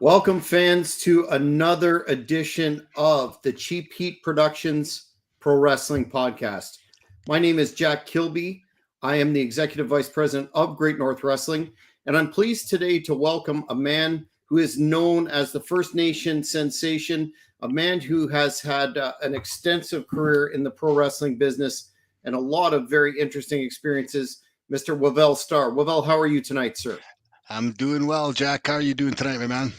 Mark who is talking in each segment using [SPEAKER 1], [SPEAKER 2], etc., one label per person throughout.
[SPEAKER 1] Welcome, fans, to another edition of the Cheap Heat Productions Pro Wrestling Podcast. My name is Jack Kilby. I am the Executive Vice President of Great North Wrestling, and I'm pleased today to welcome a man who is known as the First Nation sensation, a man who has had an extensive career in the pro wrestling business and a lot of very interesting experiences, Mr. Wavell Starr. Wavell, how are you tonight, sir?
[SPEAKER 2] I'm doing well, Jack. How are you doing tonight, my man?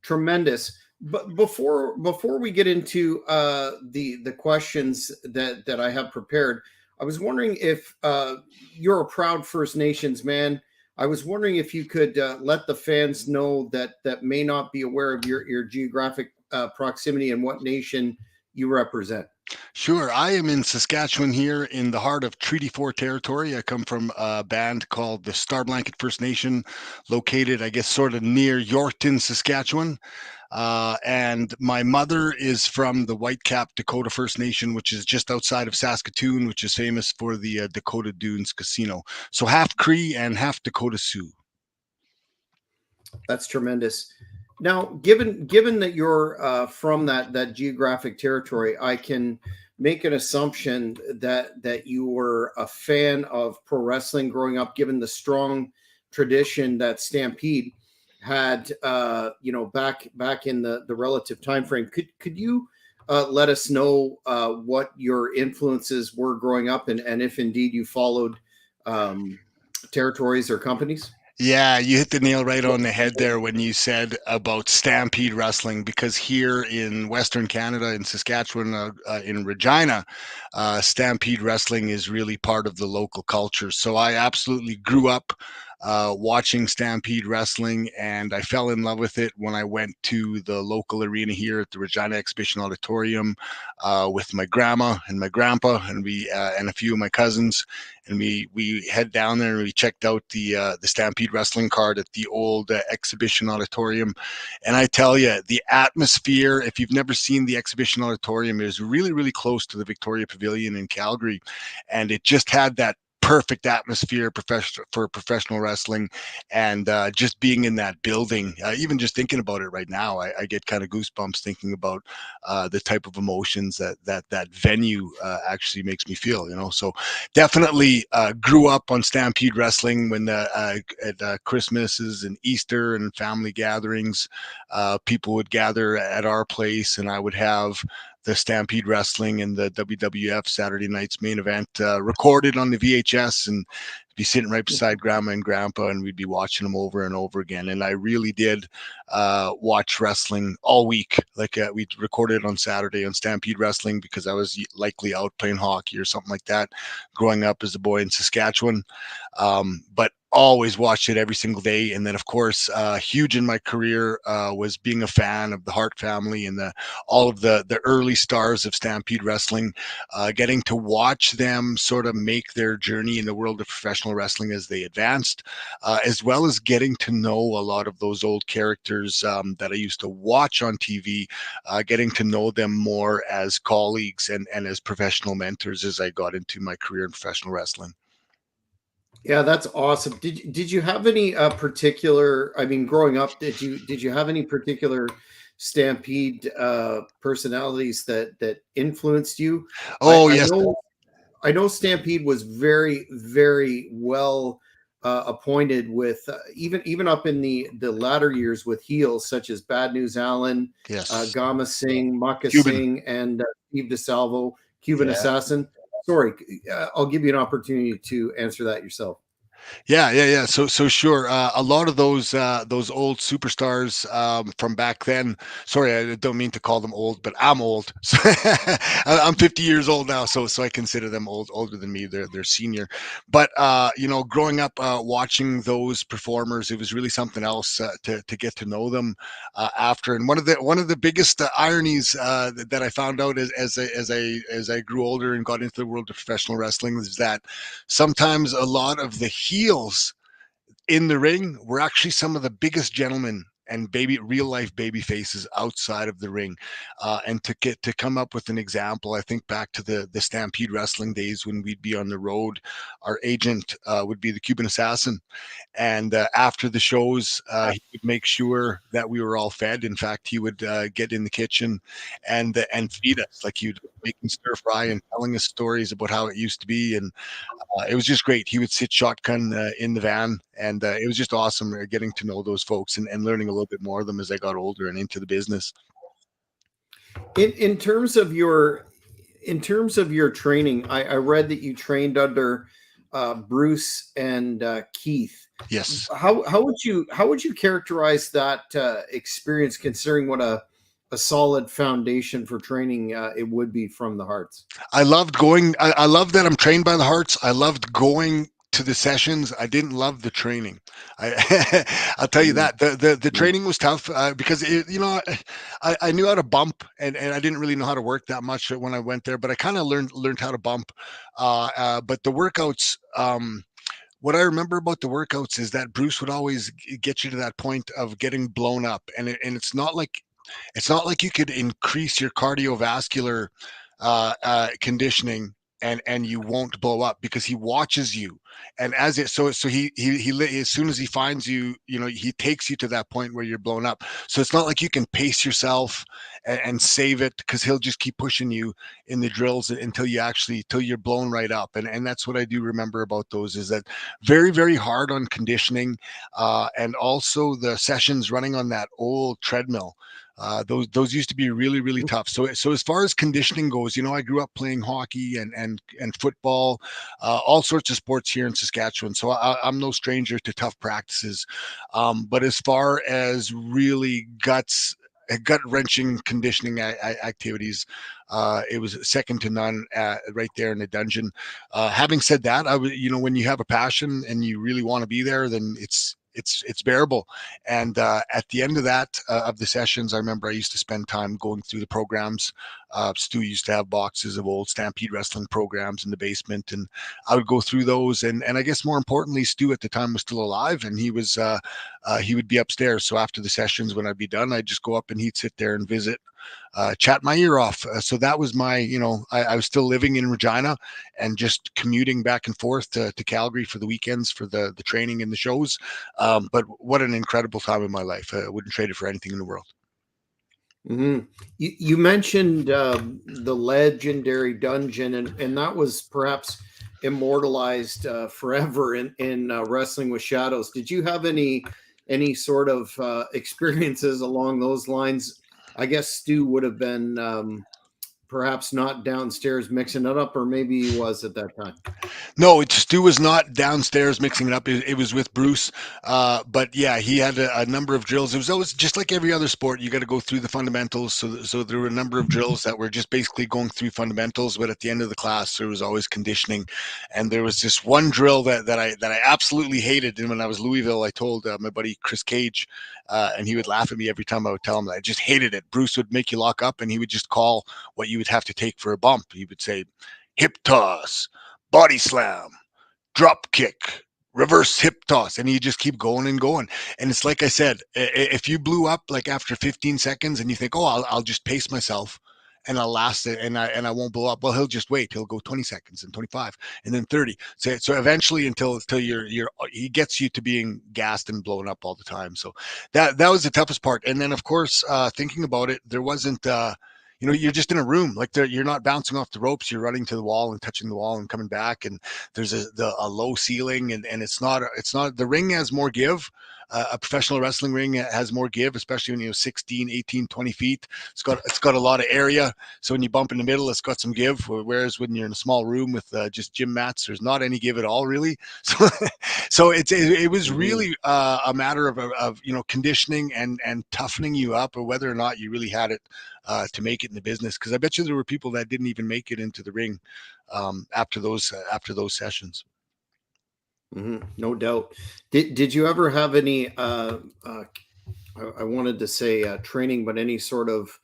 [SPEAKER 1] Tremendous. But before we get into the questions that I have prepared, I was wondering if you're a proud First Nations man. I was wondering if you could let the fans know that may not be aware of your geographic proximity and what nation you represent.
[SPEAKER 2] Sure. I am in Saskatchewan here in the heart of Treaty 4 territory. I come from a band called the Star Blanket First Nation, located, I guess, sort of near Yorkton, Saskatchewan. And my mother is from the Whitecap Dakota First Nation, which is just outside of Saskatoon, which is famous for the Dakota Dunes Casino. So half Cree and half Dakota Sioux.
[SPEAKER 1] That's tremendous. Now, given that you're from that geographic territory, I can make an assumption that you were a fan of pro wrestling growing up, given the strong tradition that Stampede had, back in the relative time frame. Could you let us know what your influences were growing up, and if indeed you followed territories or companies?
[SPEAKER 2] Yeah, you hit the nail right on the head there when you said about Stampede Wrestling, because here in Western Canada, in Saskatchewan, in Regina, Stampede Wrestling is really part of the local culture. So I absolutely grew up watching Stampede Wrestling, and I fell in love with it when I went to the local arena here at the Regina Exhibition Auditorium with my grandma and my grandpa, and we and a few of my cousins, and we head down there and we checked out the Stampede Wrestling card at the old Exhibition Auditorium. And I tell you, the atmosphere, if you've never seen the Exhibition Auditorium, is really, really close to the Victoria Pavilion in Calgary. And it just had that perfect atmosphere for professional wrestling, and just being in that building, even just thinking about it right now, I get kind of goosebumps thinking about the type of emotions that venue actually makes me feel, so definitely grew up on Stampede Wrestling when at Christmases and Easter and family gatherings, people would gather at our place, and I would have the Stampede Wrestling and the WWF Saturday Night's Main Event recorded on the VHS, and be sitting right beside grandma and grandpa, and we'd be watching them over and over again. And I really did watch wrestling all week. Like we recorded on Saturday on Stampede Wrestling because I was likely out playing hockey or something like that growing up as a boy in Saskatchewan. But always watched it every single day. And then, of course, huge in my career was being a fan of the Hart family and all of the early stars of Stampede Wrestling, getting to watch them sort of make their journey in the world of professional wrestling as they advanced, as well as getting to know a lot of those old characters that I used to watch on TV, getting to know them more as colleagues and as professional mentors as I got into my career in professional wrestling.
[SPEAKER 1] Yeah, that's awesome. Did you have any particular? I mean, growing up, did you have any particular Stampede personalities that influenced you? I,
[SPEAKER 2] Oh,
[SPEAKER 1] I
[SPEAKER 2] yes.
[SPEAKER 1] know I know Stampede was very well appointed with even up in the latter years with heels such as Bad News Allen,
[SPEAKER 2] Yes.
[SPEAKER 1] Gama Singh, Maka
[SPEAKER 2] Cuban.
[SPEAKER 1] Singh, and Steve DeSalvo, Cuban
[SPEAKER 2] Yeah.
[SPEAKER 1] Assassin. Sorry, I'll give you an opportunity to answer that yourself.
[SPEAKER 2] Yeah. So sure. A lot of those old superstars from back then. Sorry, I don't mean to call them old, but I'm old. So I'm 50 years old now, so I consider them older than me. They're senior. But growing up watching those performers, it was really something else to get to know them after. And one of the biggest ironies that I found out as I grew older and got into the world of professional wrestling is that sometimes a lot of the heels in the ring were actually some of the biggest gentlemen and real life baby faces outside of the ring. And to come up with an example, I think back to the Stampede wrestling days when we'd be on the road. Our agent would be the Cuban Assassin, and after the shows, he would make sure that we were all fed. In fact, he would get in the kitchen and feed us. Like, he'd making stir fry and telling us stories about how it used to be, and it was just great. He would sit shotgun in the van, and it was just awesome getting to know those folks and learning a little bit more of them as I got older and into the business.
[SPEAKER 1] In terms of your training, I read that you trained under Bruce and Keith.
[SPEAKER 2] Yes.
[SPEAKER 1] How would you characterize that experience, considering what a solid foundation for training it would be from the Hearts?
[SPEAKER 2] I loved going. I love that I'm trained by the Hearts. I loved going to the sessions. I didn't love the training. I'll tell you that the training was tough because I knew how to bump, and I didn't really know how to work that much when I went there. But I kind of learned how to bump. But the workouts. What I remember about the workouts is that Bruce would always get you to that point of getting blown up, and it's not like you could increase your cardiovascular conditioning and you won't blow up, because he watches you. And he as soon as he finds you, he takes you to that point where you're blown up. So it's not like you can pace yourself and save it, because he'll just keep pushing you in the drills until you're blown right up. And that's what I do remember about those, is that very, very hard on conditioning, and also the sessions running on that old treadmill. Those used to be really, really tough. So as far as conditioning goes, I grew up playing hockey and football, all sorts of sports here in Saskatchewan. So I'm no stranger to tough practices. But as far as really gut wrenching conditioning activities, it was second to none right there in the dungeon. Having said that, when you have a passion and you really want to be there, then it's bearable. And at the end of of the sessions, I remember I used to spend time going through the programs. Stu used to have boxes of old Stampede wrestling programs in the basement, and I would go through those. And I guess more importantly, Stu at the time was still alive, and he would be upstairs. So after the sessions, when I'd be done, I'd just go up and he'd sit there and visit. Chat my ear off. So that was I was still living in Regina and just commuting back and forth to Calgary for the weekends for the training and the shows. But what an incredible time in my life. I wouldn't trade it for anything in the world.
[SPEAKER 1] Mm-hmm. You mentioned the legendary dungeon, and that was perhaps immortalized forever in Wrestling with Shadows. Did you have any sort of experiences along those lines? I guess Stu would have been perhaps not downstairs mixing it up, or maybe he was at that time.
[SPEAKER 2] No, Stu was not downstairs mixing it up. It was with Bruce. But yeah, he had a number of drills. It was always just like every other sport. You got to go through the fundamentals. So there were a number of drills that were just basically going through fundamentals. But at the end of the class, there was always conditioning. And there was this one drill that I absolutely hated. And when I was Louisville, I told my buddy Chris Cage, and he would laugh at me every time I would tell him that I just hated it. Bruce would make you lock up, and he would just call what you would have to take for a bump. He would say, hip toss, body slam, drop kick, reverse hip toss, and you just keep going and going. And it's like I said, if you blew up like after 15 seconds and you think, oh, I'll just pace myself and I'll last it and I won't blow up. Well, he'll just wait. He'll go 20 seconds and 25 and then 30. So eventually until he gets you to being gassed and blown up all the time. So that was the toughest part. And then of course, thinking about it, there wasn't, you're just in a room, like you're not bouncing off the ropes. You're running to the wall and touching the wall and coming back. And there's a low ceiling, and it's not the ring has more give. A professional wrestling ring has more give, especially when 16, 18, 20 feet. It's got a lot of area. So when you bump in the middle, it's got some give. Whereas when you're in a small room with just gym mats, there's not any give at all, really. So it was really a matter of conditioning and toughening you up, or whether or not you really had it to make it in the business. Because I bet you there were people that didn't even make it into the ring after those sessions.
[SPEAKER 1] Mm-hmm. No doubt. Did you ever have any? I wanted to say training, but any sort of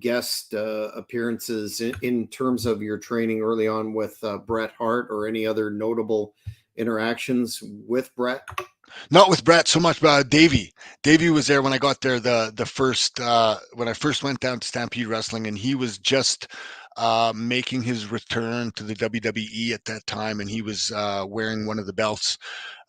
[SPEAKER 1] guest appearances in terms of your training early on with Bret Hart, or any other notable interactions with Bret?
[SPEAKER 2] Not with Brett so much, but Davey. Davey was there when I got there the first when I first went down to Stampede Wrestling, and he was just making his return to the WWE at that time, and he was wearing one of the belts.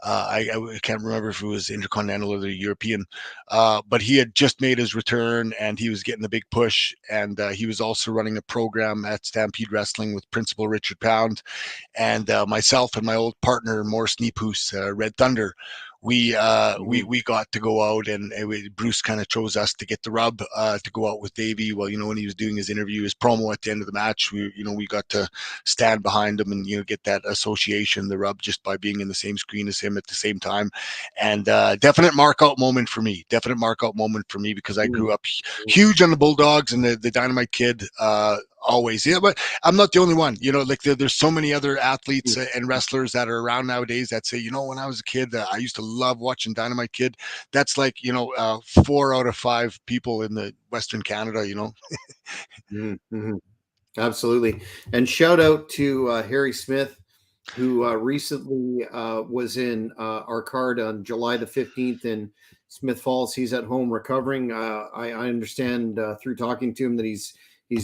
[SPEAKER 2] I can't remember if it was Intercontinental or the European, but he had just made his return and he was getting a big push. And he was also running a program at Stampede Wrestling with Principal Richard Pound and myself and my old partner Morris Neephoos, Red Thunder. We got to go out and Bruce kind of chose us to get the rub to go out with Davey. Well, when he was doing his interview, his promo at the end of the match, we got to stand behind him and get that association, the rub, just by being in the same screen as him at the same time. And definite mark out moment for me. Because I grew up huge on the Bulldogs and the Dynamite Kid. Always, yeah, but I'm not the only one. Like there's so many other athletes and wrestlers that are around nowadays that say, when I was a kid, I used to love watching Dynamite Kid. That's like 4 out of 5 people in the Western Canada.
[SPEAKER 1] Mm-hmm. Absolutely, and shout out to Harry Smith, who recently was in our card on July the 15th in Smith Falls. He's at home recovering. I understand through talking to him that he's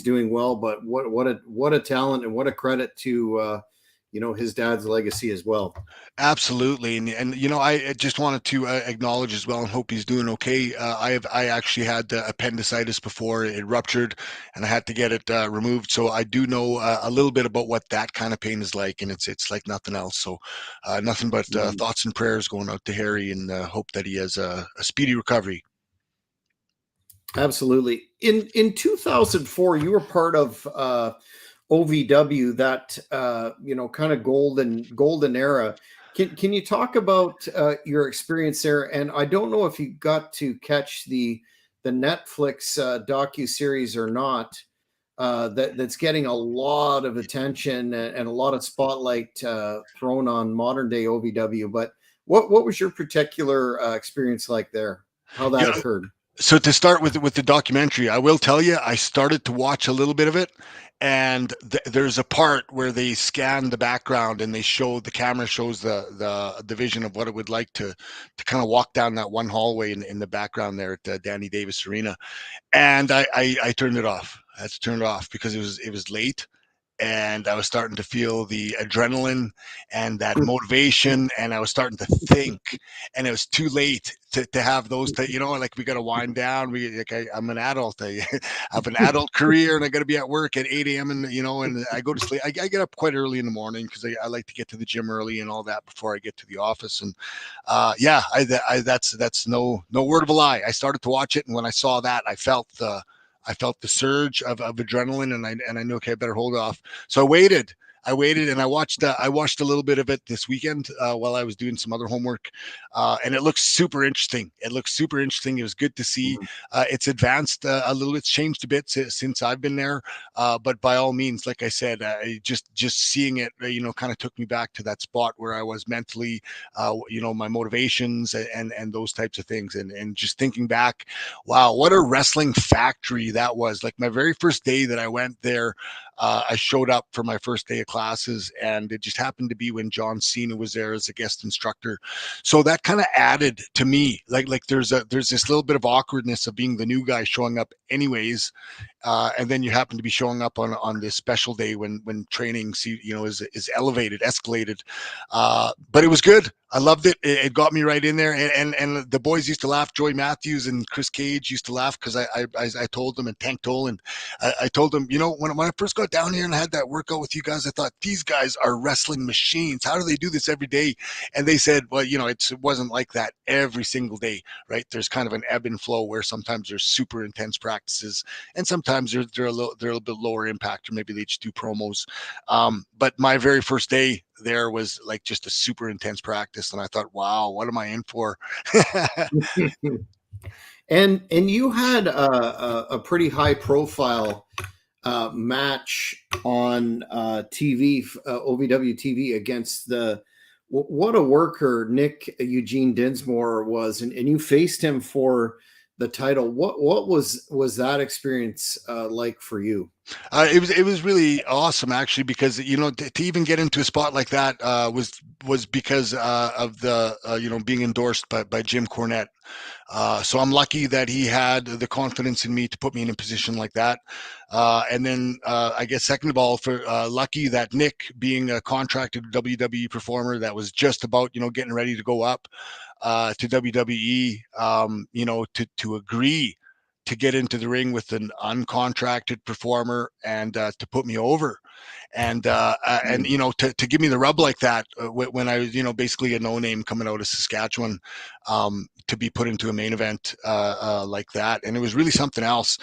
[SPEAKER 1] doing well. But what a talent and what a credit to his dad's legacy as well.
[SPEAKER 2] Absolutely, and I just wanted to acknowledge as well and hope he's doing okay. I actually had appendicitis before it ruptured, and I had to get it removed. So I do know a little bit about what that kind of pain is like, and it's like nothing else. So nothing but thoughts and prayers going out to Harry, and hope that he has a speedy recovery.
[SPEAKER 1] Absolutely. In 2004, you were part of OVW, that kind of golden era. Can you talk about your experience there? And I don't know if you got to catch the Netflix docu series or not. That's getting a lot of attention and a lot of spotlight thrown on modern day OVW. But what was your particular experience like there? How that occurred?
[SPEAKER 2] So to start with the documentary, I will tell you, I started to watch a little bit of it, and there's a part where they scan the background and the camera shows the vision of what it would like to kind of walk down that one hallway in the background there at Danny Davis Arena, and I turned it off. I had to turn it off because it was late, and I was starting to feel the adrenaline and that motivation, and I was starting to think, and it was too late to have those, like we got to wind down. I'm an adult. I have an adult career, and I got to be at work at 8 a.m. and and I go to sleep. I get up quite early in the morning because I like to get to the gym early and all that before I get to the office. And that's no word of a lie. I started to watch it, and when I saw that, I felt the surge of adrenaline, and I knew, okay, I better hold off. So I waited, and I watched a little bit of it this weekend while I was doing some other homework, and it looks super interesting. It was good to see. It's advanced a little. It's changed a bit since I've been there, but by all means, like I said, just seeing it, kind of took me back to that spot where I was mentally, my motivations and those types of things, and just thinking back, wow, what a wrestling factory that was. Like my very first day that I went there, I showed up for my first day of classes, and it just happened to be when John Cena was there as a guest instructor. So that kind of added to me, like there's this little bit of awkwardness of being the new guy showing up anyways, and then you happen to be showing up on this special day when training is elevated, escalated, but it was good. I loved it. It got me right in there, and the boys used to laugh. Joey Matthews and Chris Cage used to laugh because I told them, and Tank Toland, I told them, when I first got down here and I had that workout with you guys, I thought, these guys are wrestling machines. How do they do this every day? And they said, well, it wasn't like that every single day, right? There's kind of an ebb and flow where sometimes there's super intense practices, and sometimes they're a little bit lower impact, or maybe they just do promos. But my very first day there was like just a super intense practice, and I thought, wow, what am I in for?
[SPEAKER 1] And you had a pretty high profile match on TV, OVW TV, against what a worker Nick Eugene Dinsmore was, and you faced him for the title. What was that experience like for you?
[SPEAKER 2] It was really awesome actually, because to even get into a spot like that was because of the being endorsed by Jim Cornette. So I'm lucky that he had the confidence in me to put me in a position like that. And then I guess second of all, for lucky that Nick, being a contracted WWE performer that was just about getting ready to go up to WWE, to agree to get into the ring with an uncontracted performer and to put me over. And to give me the rub like that when I was basically a no name coming out of Saskatchewan, to be put into a main event like that, and it was really something else.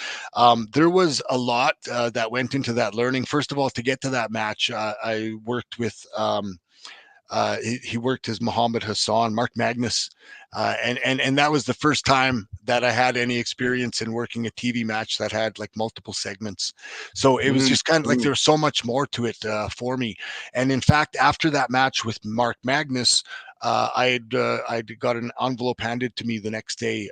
[SPEAKER 2] There was a lot that went into that learning. First of all, to get to that match, I worked with. He worked as Muhammad Hassan, Mark Magnus, and that was the first time that I had any experience in working a TV match that had like multiple segments. So it was just kind of like there was so much more to it for me. And in fact, after that match with Mark Magnus, I'd got an envelope handed to me the next day.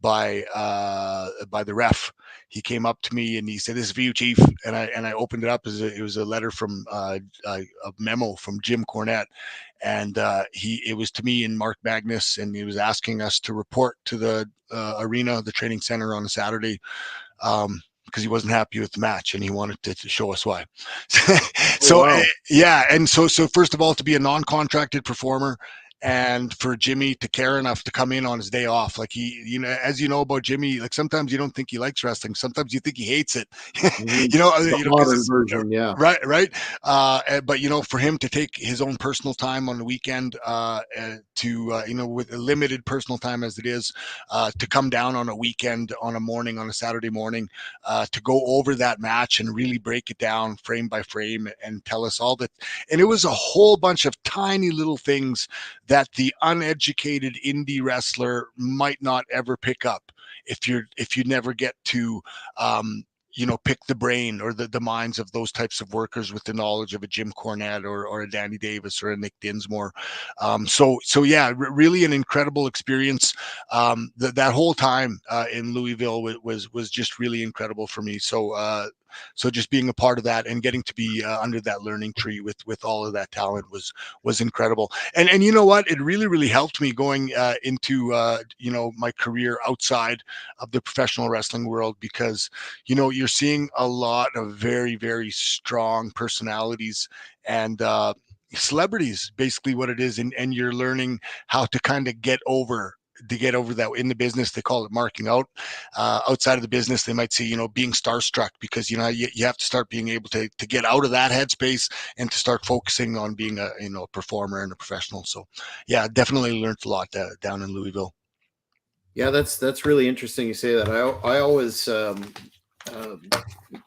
[SPEAKER 2] By the ref. He came up to me and he said, "This is for you, Chief." And I opened it up as it was a letter from a memo from Jim Cornette, and it was to me and Mark Magnus, and he was asking us to report to the arena, the training center, on a Saturday. Because he wasn't happy with the match and he wanted to show us why. So,
[SPEAKER 1] wow.
[SPEAKER 2] yeah. And so first of all, to be a non-contracted performer, and for Jimmy to care enough to come in on his day off, like he, as you know about Jimmy, like sometimes you don't think he likes wrestling, sometimes you think he hates it.
[SPEAKER 1] The
[SPEAKER 2] Because
[SPEAKER 1] modern
[SPEAKER 2] it's
[SPEAKER 1] version, yeah.
[SPEAKER 2] right. But for him to take his own personal time on the weekend, to with limited personal time as it is, to come down on a weekend, on a morning, on a Saturday morning, to go over that match and really break it down frame by frame and tell us all that. And it was a whole bunch of tiny little things that the uneducated indie wrestler might not ever pick up if you never get to pick the brain or the minds of those types of workers with the knowledge of a Jim Cornette or a Danny Davis or a Nick Dinsmore. So yeah, really an incredible experience. That whole time in Louisville was just really incredible for me. So just being a part of that and getting to be under that learning tree with all of that talent was incredible. And you know what? It really helped me going into my career outside of the professional wrestling world, because you're seeing a lot of very strong personalities and celebrities, basically what it is, and you're learning how to kind of get over that. In the business they call it marking out. Outside of the business they might say being starstruck, because you have to start being able to get out of that headspace and to start focusing on being a performer and a professional. So yeah, definitely learned a lot down in Louisville.
[SPEAKER 1] Yeah, that's really interesting you say that. I always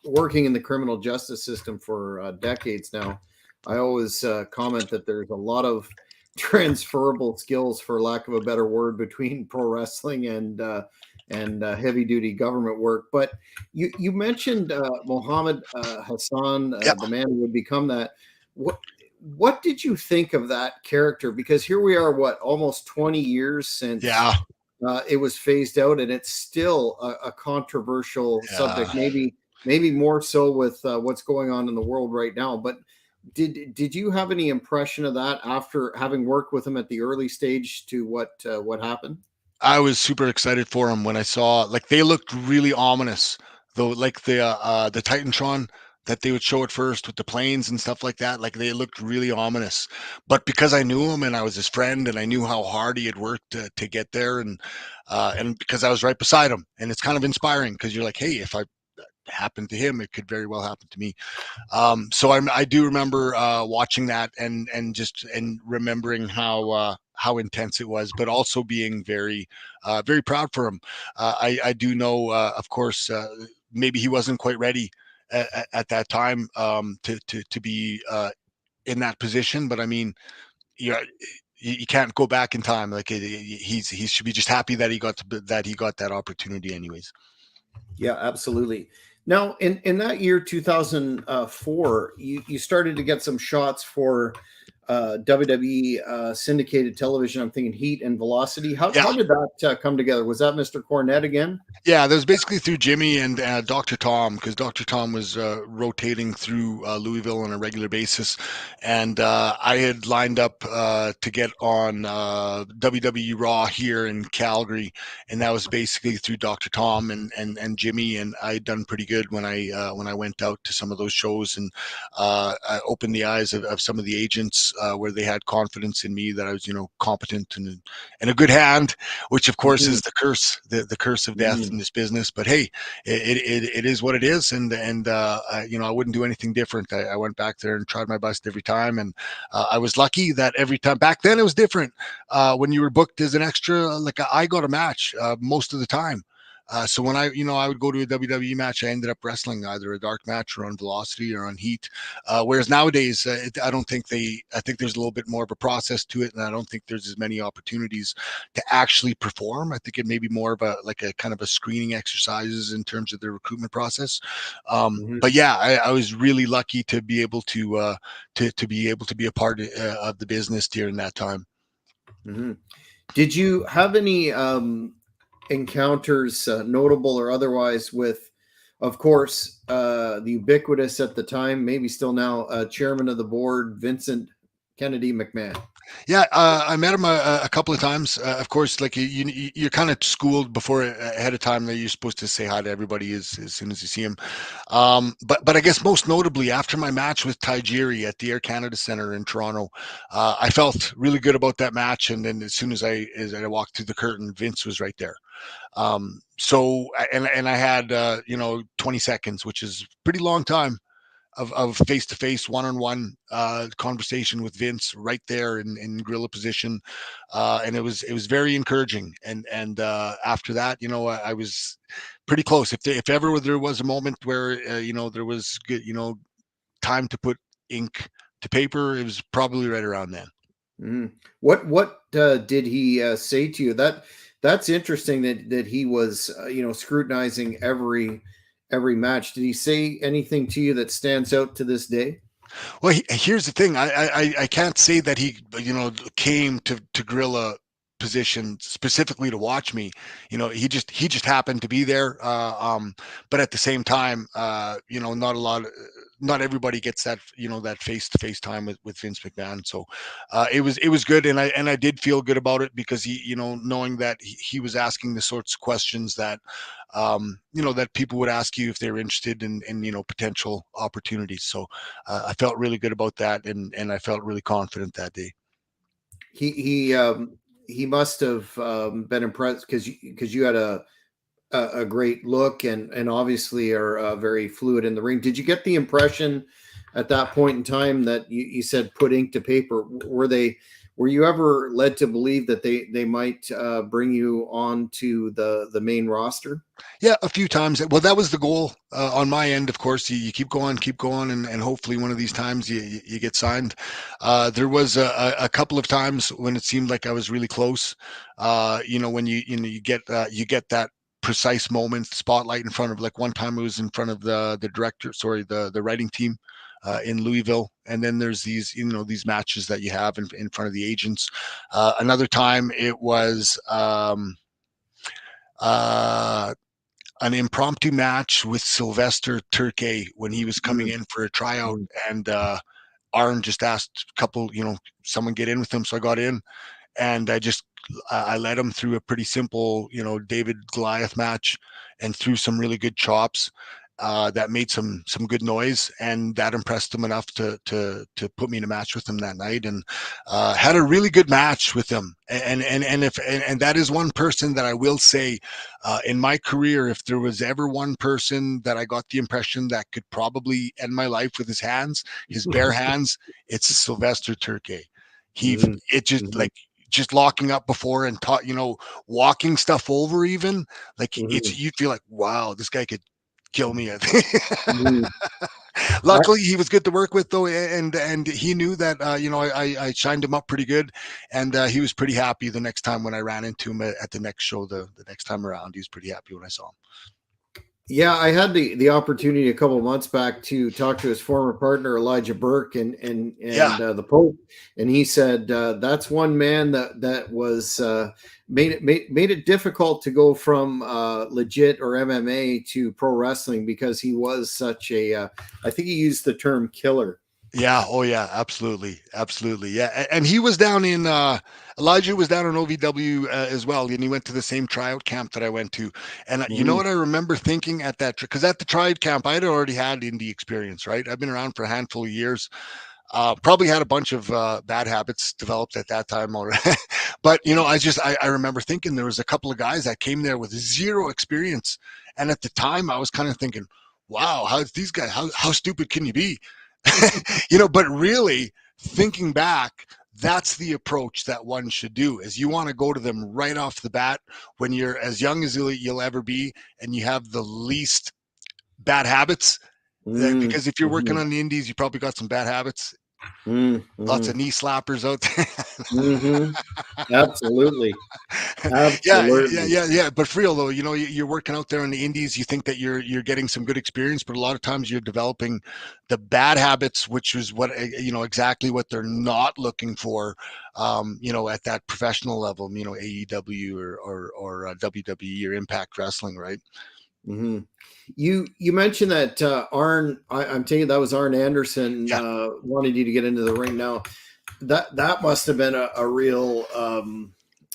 [SPEAKER 1] working in the criminal justice system for decades now. I always comment that there's a lot of transferable skills, for lack of a better word, between pro wrestling and heavy duty government work. But you mentioned Mohammed Hassan,
[SPEAKER 2] Yep.
[SPEAKER 1] the man who would become that. What did you think of that character? Because here we are, almost 20 years since it was phased out, and it's still a controversial subject. Maybe more so with what's going on in the world right now. But did you have any impression of that after having worked with him at the early stage to what happened?
[SPEAKER 2] I was super excited for him when I saw, like, they looked really ominous, though, like the Titantron that they would show at first with the planes and stuff like that. Like, they looked really ominous. But because I knew him and I was his friend and I knew how hard he had worked to get there, and because I was right beside him, and it's kind of inspiring, because you're like, hey, if I happened to him, it could very well happen to me. So I do remember watching that and remembering how intense it was, but also being very proud for him. I do know, of course, maybe he wasn't quite ready at that time to be in that position, but I mean, yeah. You can't go back in time. Like, he should be just happy that he got that opportunity, anyways.
[SPEAKER 1] Yeah, absolutely. Now, in that year 2004, you started to get some shots for WWE syndicated television. I'm thinking Heat and Velocity.
[SPEAKER 2] Yeah.
[SPEAKER 1] How did that come together? Was that Mr. Cornette again?
[SPEAKER 2] Yeah, that was basically through Jimmy and Dr. Tom, because Dr. Tom was rotating through Louisville on a regular basis, and I had lined up to get on WWE Raw here in Calgary, and that was basically through Dr. Tom and Jimmy, and I had done pretty good when I went out to some of those shows, and I opened the eyes of some of the agents where they had confidence in me that I was competent and a good hand, which of course
[SPEAKER 1] Mhm.
[SPEAKER 2] is the curse of death
[SPEAKER 1] Mhm.
[SPEAKER 2] in this business. But hey, it is what it is, and I wouldn't do anything different. I went back there and tried my best every time, and I was lucky that every time. Back then it was different. When you were booked as an extra, like I got a match most of the time. So when I would go to a WWE match, I ended up wrestling either a dark match or on Velocity or on Heat. Whereas nowadays, I don't think I think there's a little bit more of a process to it, and I don't think there's as many opportunities to actually perform. I think it may be more of a kind of a screening exercises in terms of the recruitment process.
[SPEAKER 1] Mhm.
[SPEAKER 2] But yeah, I was really lucky to be able to be able to be a part of the business during that time.
[SPEAKER 1] Mhm. Did you have any encounters, notable or otherwise, with, of course, the ubiquitous at the time, maybe still now, chairman of the board, Vincent Kennedy McMahon?
[SPEAKER 2] Yeah, I met him a couple of times. Of course, like you're kind of schooled before ahead of time that you're supposed to say hi to everybody as soon as you see him. But I guess most notably after my match with Tajiri at the Air Canada Center in Toronto, I felt really good about that match. And then as soon as I walked through the curtain, Vince was right there. And I had 20 seconds, which is pretty long time of face-to-face one-on-one conversation with Vince right there in gorilla position, and it was very encouraging. And after that, I was pretty close. If ever there was a moment where there was good time to put ink to paper, it was probably right around then.
[SPEAKER 1] Mhm. What did he say to you? That's interesting that he was scrutinizing every match. Did he say anything to you that stands out to this day?
[SPEAKER 2] Well, here's the thing. I can't say that he came to gorilla position specifically to watch me. He just happened to be there. But at the same time, not everybody gets that face to face time with Vince McMahon. So it was good, and I did feel good about it because knowing that he was asking the sorts of questions that that people would ask you if they're interested in potential opportunities. So I felt really good about that, and I felt really confident that day.
[SPEAKER 1] He he um, he must have been impressed because you had a great look and obviously are very fluid in the ring. Did you get the impression at that point in time that you said put ink to paper? Were you ever led to believe that they might bring you on to the main roster?
[SPEAKER 2] Yeah, a few times. Well, that was the goal on my end. Of course, you keep going, and hopefully one of these times you get signed. There was a couple of times when it seemed like I was really close. When you get that precise moment, spotlight in front of, like one time it was in front of the director, sorry, the writing team. In Louisville, and then there's these matches that you have in front of the agents. Another time it was uh, an impromptu match with Sylvester Turkey when he was coming
[SPEAKER 1] Mm,
[SPEAKER 2] in for a tryout,
[SPEAKER 1] mm,
[SPEAKER 2] and Arn just asked a couple, someone get in with him, so I got in, and I led him through a pretty simple, David Goliath match, and threw some really good chops. That made some good noise, and that impressed him enough to put me in a match with him that night, and had a really good match with him. And that is one person that I will say, in my career, if there was ever one person that I got the impression that could probably end my life with his bare hands, it's Sylvester Turkey. He
[SPEAKER 1] mhm,
[SPEAKER 2] it just
[SPEAKER 1] mhm,
[SPEAKER 2] like just locking up before and walking stuff over, even like
[SPEAKER 1] mhm,
[SPEAKER 2] you'd feel like, wow, this guy could kill me. I think.
[SPEAKER 1] mhm. I,
[SPEAKER 2] Luckily, he was good to work with, though, and he knew that I shined him up pretty good, and he was pretty happy the next time when I ran into him at the next show. The next time around, he was pretty happy when I saw him.
[SPEAKER 1] Yeah, I had the opportunity a couple of months back to talk to his former partner Elijah Burke
[SPEAKER 2] Yeah.
[SPEAKER 1] and the Pope, and he said that's one man that was made it difficult to go from legit or MMA to pro wrestling because he was such a I think he used the term killer.
[SPEAKER 2] Yeah. Oh, yeah. Absolutely. Absolutely. Yeah. And he was down in Elijah was down in OVW as well, and he went to the same tryout camp that I went to. And you know
[SPEAKER 1] Mhm.
[SPEAKER 2] what I remember thinking at that, because at the tryout camp I had already had indie experience, right? I've been around for a handful of years. Probably had a bunch of bad habits developed at that time already. But I remember thinking there was a couple of guys that came there with zero experience, and at the time I was kind of thinking, "Wow, how's these guys? How stupid can you be?" But really thinking back, that's the approach that one should do. Is you want to go to them right off the bat when you're as young as you'll ever be, and you have the least bad habits.
[SPEAKER 1] Mm,
[SPEAKER 2] Because if you're working
[SPEAKER 1] mhm,
[SPEAKER 2] on the indies, you probably got some bad habits.
[SPEAKER 1] mm,
[SPEAKER 2] Lots of
[SPEAKER 1] mhm,
[SPEAKER 2] knee slappers out there.
[SPEAKER 1] mhm. Absolutely,
[SPEAKER 2] Yeah, yeah,
[SPEAKER 1] absolutely.
[SPEAKER 2] yeah, yeah. But for real though, you're working out there in the indies. You think that you're getting some good experience, but a lot of times you're developing the bad habits, which is what exactly what they're not looking for. At that professional level, AEW or WWE or Impact Wrestling, right?
[SPEAKER 1] Mhm. You mentioned that Arn. I'm taking that was Arn Anderson
[SPEAKER 2] Yeah.
[SPEAKER 1] wanted you to get into the ring. Now that must have been a real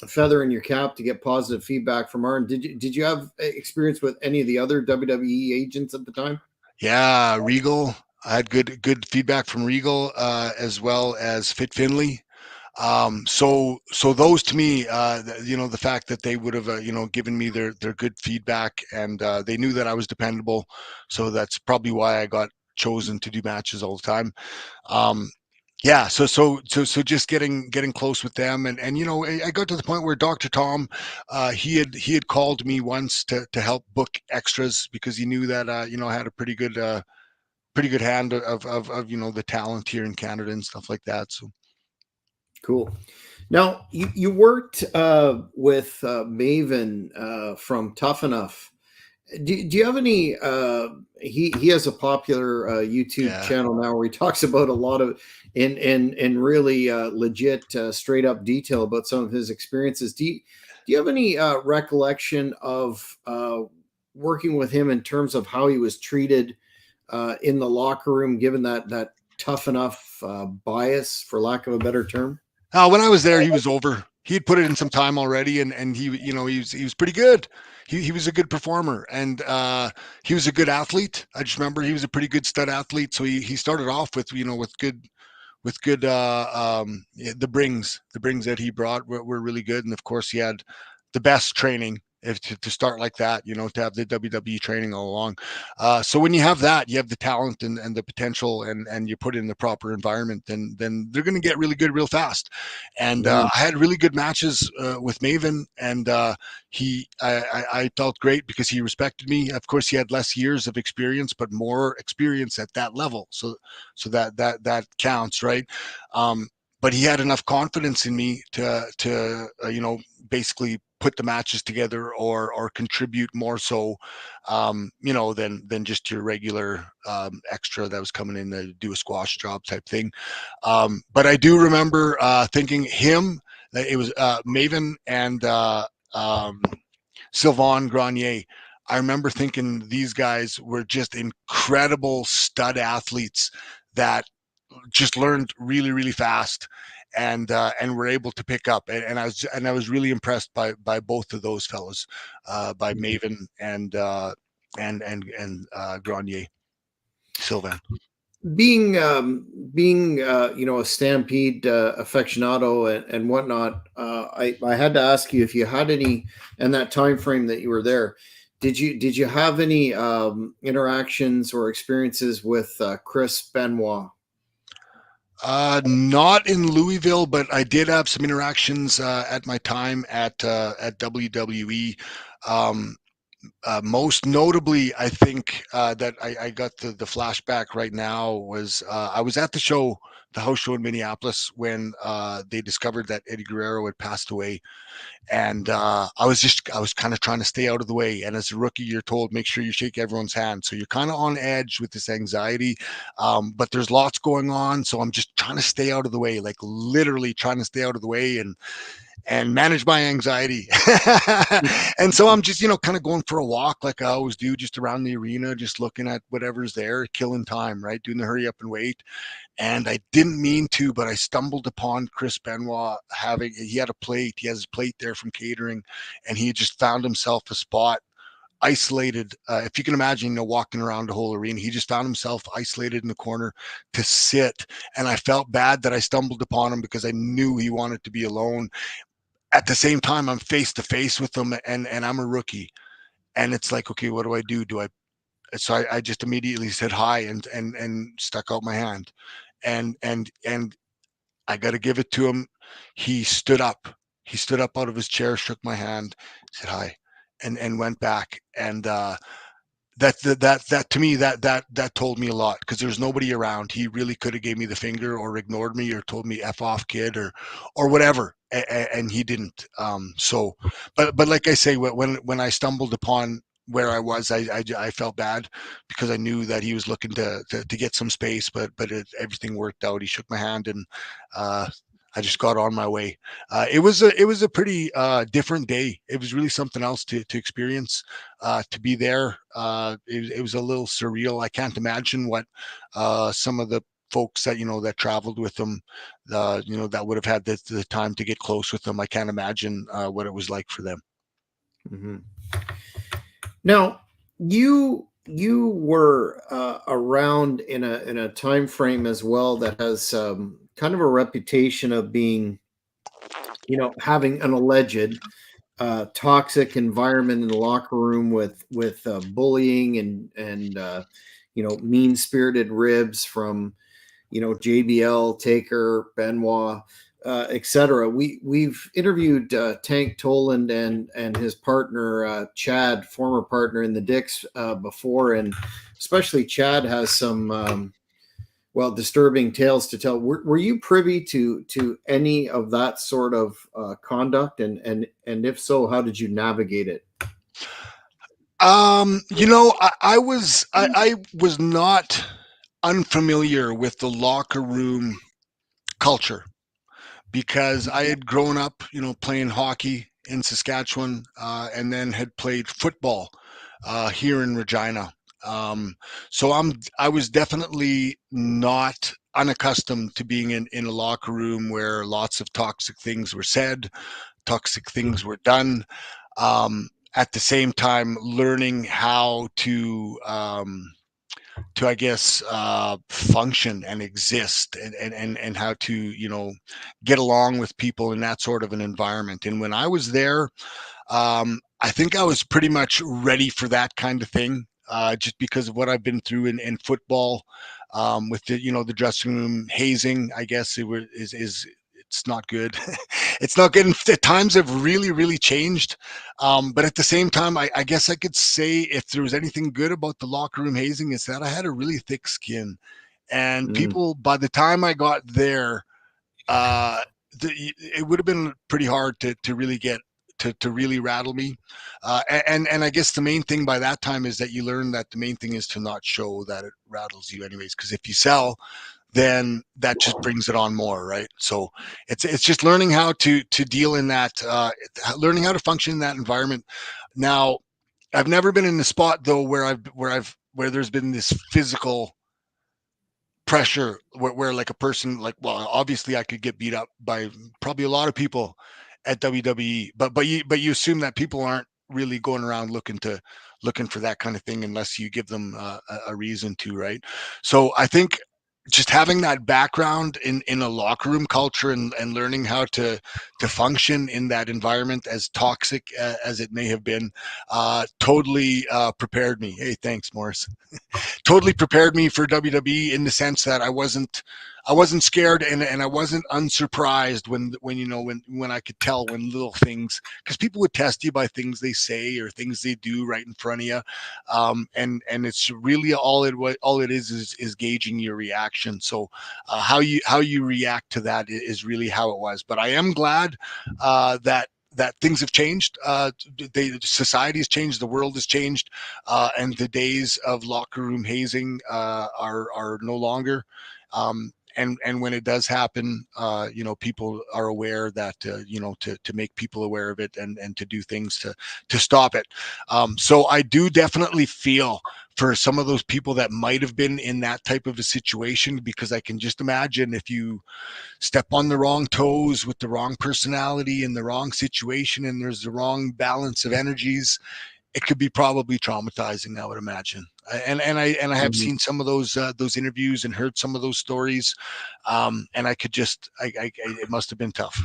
[SPEAKER 1] feather in your cap to get positive feedback from Arn. Did you have experience with any of the other WWE agents at the time?
[SPEAKER 2] Yeah, Regal. I had good feedback from Regal as well as Fit Finley. So those to me, the fact that they would have, given me their good feedback, and they knew that I was dependable. So that's probably why I got chosen to do matches all the time. Um, yeah, so just getting close with them, and I got to the point where Dr. Tom, he had called me once to help book extras because he knew that I had a pretty good hand of the talent here in Canada and stuff like that. So
[SPEAKER 1] Cool. Now you worked with Maven from Tough Enough. Do you have any he has a popular YouTube
[SPEAKER 2] yeah.
[SPEAKER 1] channel now where he talks about a lot of in really legit straight up detail about some of his experiences. Do you have any recollection of working with him in terms of how he was treated in the locker room, given that tough enough bias, for lack of a better term?
[SPEAKER 2] When I was there, he was over. He had put in some time already, and he was pretty good. He was a good performer, and he was a good athlete. I just remember he was a pretty good stud athlete. So he started off with good the brings that he brought were really good, and of course he had the best training if to start like that, to have the WWE training all along. So when you have that, you have the talent and the potential, and you put it in the proper environment, then they're going to get really good real fast. And
[SPEAKER 1] Mm,
[SPEAKER 2] I had really good matches with Maven, and I felt great because he respected me. Of course, he had less years of experience, but more experience at that level. So that counts, right? Um, but he had enough confidence in me to basically put the matches together or contribute more so than just your regular extra that was coming in to do a squash job type thing. But I do remember thinking him that it was Maven and Sylvain Grenier. I remember thinking these guys were just incredible stud athletes that just learned really really fast, and were able to pick up, and I was really impressed by both of those fellows, by
[SPEAKER 1] mm.
[SPEAKER 2] Maven and Grenier, Sylvain.
[SPEAKER 1] Being a Stampede aficionado and whatnot, I had to ask you if you had any in that time frame that you were there. Did you have any interactions or experiences with Chris Benoit?
[SPEAKER 2] Not in Louisville, but I did have some interactions at my time at WWE. Um, Most notably, I think that I got the flashback right now was I was at the house show in Minneapolis when they discovered that Eddie Guerrero had passed away, and I was kind of trying to stay out of the way. And as a rookie, you're told make sure you shake everyone's hand, so you're kind of on edge with this anxiety. But there's lots going on, so I'm just trying to stay out of the way, like literally trying to stay out of the way and manage my anxiety. And so I'm just, kind of going for a walk like I always do, just around the arena, just looking at whatever's there, killing time, right? Doing the hurry up and wait. And I didn't mean to, but I stumbled upon Chris Benoit he had a plate, he has his plate there from catering, and he just found himself a spot isolated. If you can imagine, walking around the whole arena, he just found himself isolated in the corner to sit. And I felt bad that I stumbled upon him because I knew he wanted to be alone. At the same time, I'm face to face with him, and I'm a rookie. And it's like, okay, what do I do? So I just immediately said hi and stuck out my hand. And I got to give it to him. He stood up. He stood up out of his chair, shook my hand, said hi, and went back. And that to me that told me a lot, because there was nobody around. He really could have gave me the finger or ignored me or told me "f off, kid," or whatever, and he didn't. So, but like I say, when I stumbled upon where I was, I felt bad because I knew that he was looking to get some space, but everything worked out. He shook my hand, and I just got on my way. It was a pretty different day. It was really something else to experience, to be there. It was a little surreal. I can't imagine what some of the folks that traveled with them, that would have had the time to get close with them. I can't imagine what it was like for them.
[SPEAKER 1] Mm-hmm. Now, you were around in a time frame as well that has kind of a reputation of being, having an alleged toxic environment in the locker room with bullying and mean spirited ribs from JBL, Taker, Benoit, etc. We've interviewed Tank Toland and his partner Chad, former partner in the Dicks, before, and especially Chad has some disturbing tales to tell. Were you privy to any of that sort of conduct, and if so, how did you navigate it?
[SPEAKER 2] I was not unfamiliar with the locker room culture, because I had grown up, playing hockey in Saskatchewan, and then had played football here in Regina. So I was definitely not unaccustomed to being in a locker room where lots of toxic things were said, toxic things were done. At the same time, learning how to I guess function and exist, and how to get along with people in that sort of an environment. And when I was there, I think I was pretty much ready for that kind of thing, just because of what I've been through in football, with the dressing room hazing. I guess is it's not good. It's not good. The times have really, really changed. But at the same time, I guess I could say if there was anything good about the locker room hazing, is that I had a really thick skin, and
[SPEAKER 1] Mm.
[SPEAKER 2] people, by the time I got there, uh, it would have been pretty hard to really get to really rattle me. And I guess the main thing by that time is that you learn that the main thing is to not show that it rattles you anyways, because if you sell, then that just brings it on more, right? So it's just learning how to deal in that, learning how to function in that environment. Now, I've never been in a spot though where there's been this physical pressure where like a person, like, well, obviously I could get beat up by probably a lot of people at WWE, but you assume that people aren't really going around looking for that kind of thing unless you give them a reason to, right? So I think just having that background in a locker room culture, and learning how to function in that environment, as toxic as it may have been, totally prepared me. Hey, thanks, Morris. Totally prepared me for WWE, in the sense that I wasn't I wasn't scared, and I wasn't unsurprised when I could tell when little things, because people would test you by things they say or things they do right in front of you, and it's really all it is gauging your reaction. So how you react to that is really how it was. But I am glad that things have changed. Society has changed, the world has changed, and the days of locker room hazing are no longer. And when it does happen, people are aware that to make people aware of it, and to do things to stop it. So I do definitely feel for some of those people that might have been in that type of a situation, because I can just imagine if you step on the wrong toes with the wrong personality in the wrong situation, and there's the wrong balance of energies, it could be probably traumatizing, I would imagine. And I have seen some of those interviews and heard some of those stories, and I could just it must have been tough.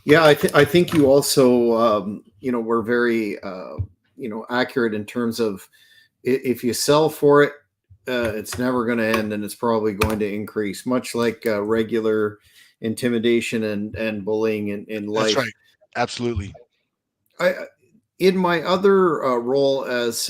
[SPEAKER 1] Yeah, I think you also were very accurate in terms of if you sell for it, it's never going to end, and it's probably going to increase, much like regular intimidation and bullying in
[SPEAKER 2] That's
[SPEAKER 1] life.
[SPEAKER 2] right. Absolutely.
[SPEAKER 1] I In my other role as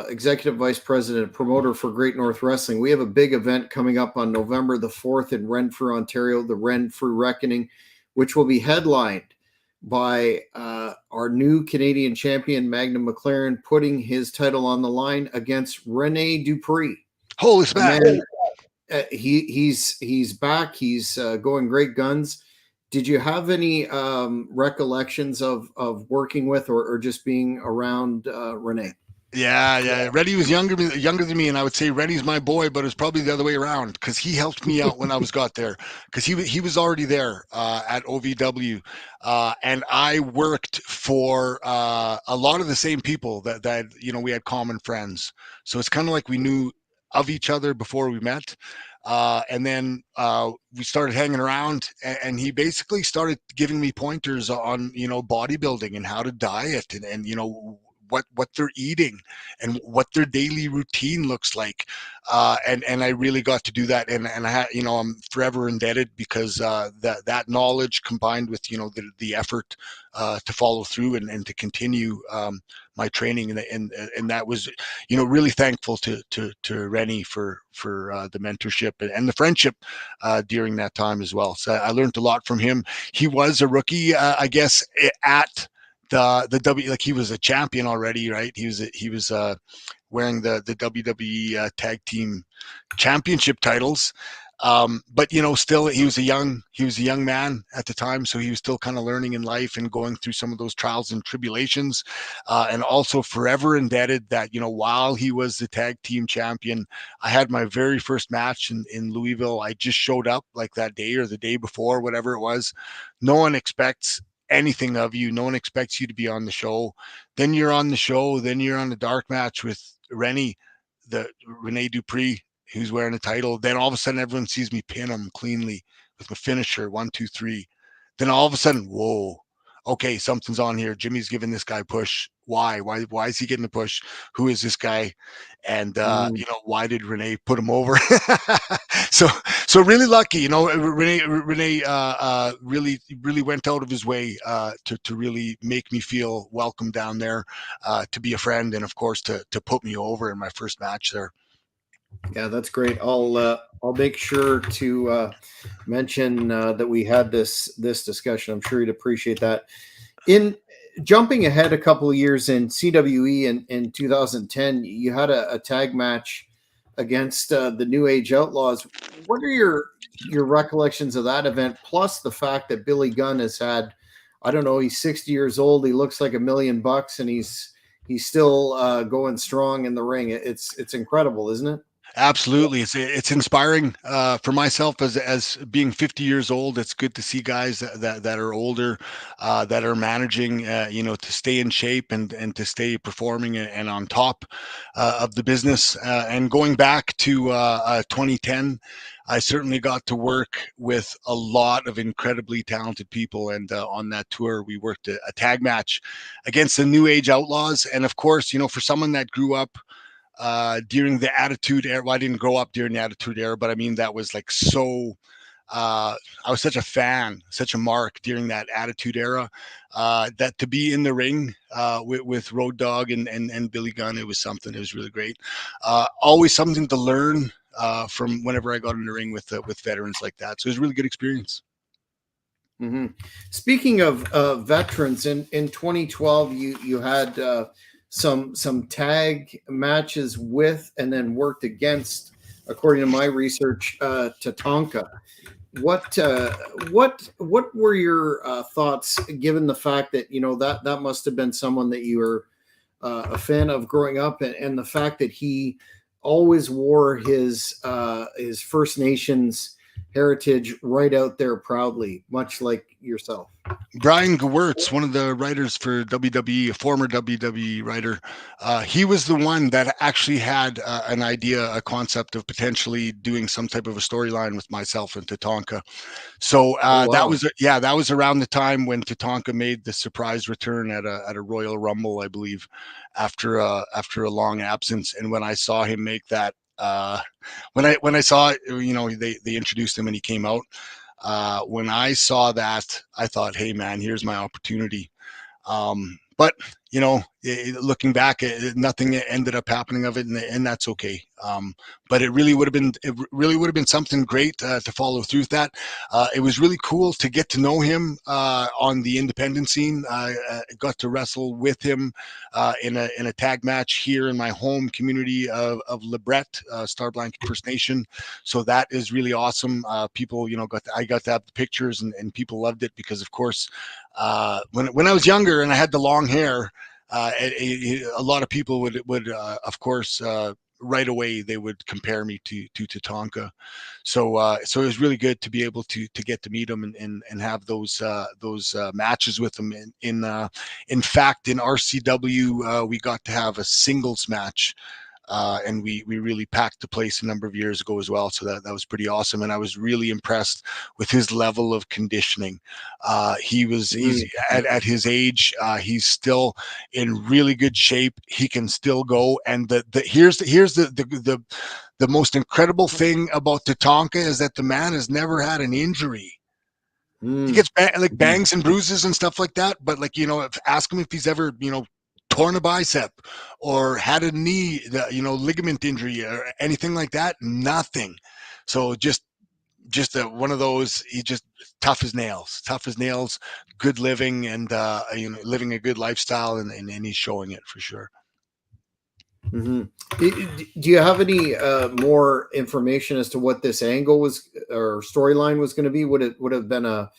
[SPEAKER 1] executive vice president promoter for Great North Wrestling, we have a big event coming up on November the 4th in Renfrew, Ontario, the Renfrew Reckoning, which will be headlined by our new Canadian champion, Magnum McLaren, putting his title on the line against Rene Dupree.
[SPEAKER 2] Holy smack.
[SPEAKER 1] Man, he's back. He's going great guns. Did you have any recollections of working with or just being around Rene?
[SPEAKER 2] Yeah. Reddy was younger than me, and I would say Reddy's my boy, but it's probably the other way around, because he helped me out when I got there, because he was already there at OVW, and I worked for a lot of the same people that we had common friends, so it's kind of like we knew of each other before we met. And then we started hanging around, and he basically started giving me pointers on bodybuilding and how to diet, and what they're eating and what their daily routine looks like, and I really got to do that, and I had, I'm forever indebted, because that knowledge combined with the effort to follow through and to continue my training, and that was really thankful to Rennie for the mentorship and the friendship during that time as well. So I learned a lot from him. He was a rookie, I guess, at the W, like he was a champion already, right? He was wearing the WWE tag team championship titles. But still he was a young man at the time, so he was still kind of learning in life and going through some of those trials and tribulations, and also forever indebted that while he was the tag team champion, I had my very first match in Louisville. I just showed up like that day or the day before, whatever it was. No one expects anything of you. No one expects you to be on the show. Then you're on the show. Then you're on the dark match with Rene Dupree, who's wearing the title. Then all of a sudden, everyone sees me pin him cleanly with my finisher, 1, 2, 3. Then all of a sudden, whoa, okay, something's on here. Jimmy's giving this guy push. Why is he getting the push? Who is this guy? And why did Rene put him over? so really lucky. Rene really went out of his way to really make me feel welcome down there, to be a friend, and of course to put me over in my first match there.
[SPEAKER 1] Yeah, that's great. I'll make sure to mention that we had this discussion. I'm sure you'd appreciate that. In jumping ahead a couple of years in CWE in 2010, you had a tag match against the New Age Outlaws. What are your recollections of that event? Plus the fact that Billy Gunn has had, I don't know, he's 60 years old. He looks like $1 million, and he's still going strong in the ring. It's incredible, isn't it?
[SPEAKER 2] Absolutely, it's inspiring for myself as being 50 years old. It's good to see guys that are older, that are managing, to stay in shape and to stay performing and on top of the business. And going back to 2010, I certainly got to work with a lot of incredibly talented people. And on that tour, we worked a tag match against the New Age Outlaws. And of course, for someone that grew up during the Attitude Era. Well, I didn't grow up during the Attitude Era, but I mean, that was like so. I was such a fan, such a mark during that Attitude Era, that to be in the ring with Road Dogg and Billy Gunn, it was something. It was really great. Always something to learn from whenever I got in the ring with veterans like that. So it was a really good experience.
[SPEAKER 1] Mm-hmm. Speaking of veterans, in 2012, you had some tag matches with and then worked against, according to my research, Tatanka. What were your thoughts, given the fact that that must have been someone that you were a fan of growing up, and the fact that he always wore his First Nations heritage right out there proudly, much like yourself.
[SPEAKER 2] Brian Gewirtz, one of the writers for WWE, a former WWE writer, he was the one that actually had an idea, a concept of potentially doing some type of a storyline with myself and Tatanka. So
[SPEAKER 1] Oh, wow.
[SPEAKER 2] that was around the time when Tatanka made the surprise return at a Royal Rumble, I believe, after a long absence. And when I saw him make that, when I saw it, they introduced him and he came out. When I saw that, I thought, hey man, here's my opportunity. But looking back, nothing ended up happening of it, and that's okay. But it really would have been something great to follow through with that. It was really cool to get to know him on the independent scene. I got to wrestle with him in a tag match here in my home community of Lebret, Star Blanket First Nation. So that is really awesome. People, I got to have the pictures, and people loved it because, of course, when I was younger and I had the long hair, a lot of people would of course, right away they would compare me to Tatanka. So it was really good to be able to get to meet him and have those matches with him. In fact, in RCW, we got to have a singles match. And we really packed the place a number of years ago as well. So that was pretty awesome. And I was really impressed with his level of conditioning. He's at his age, he's still in really good shape. He can still go. And here's the most incredible thing about Tatanka is that the man has never had an injury. He gets bangs and bruises and stuff like that. But ask him if he's ever, torn a bicep or had a knee, ligament injury or anything like that. Nothing. So just one of those. He just tough as nails, good living, and living a good lifestyle, and he's showing it for sure.
[SPEAKER 1] Mm-hmm. Do you have any more information as to what this angle was or storyline was going to be? Would it have been a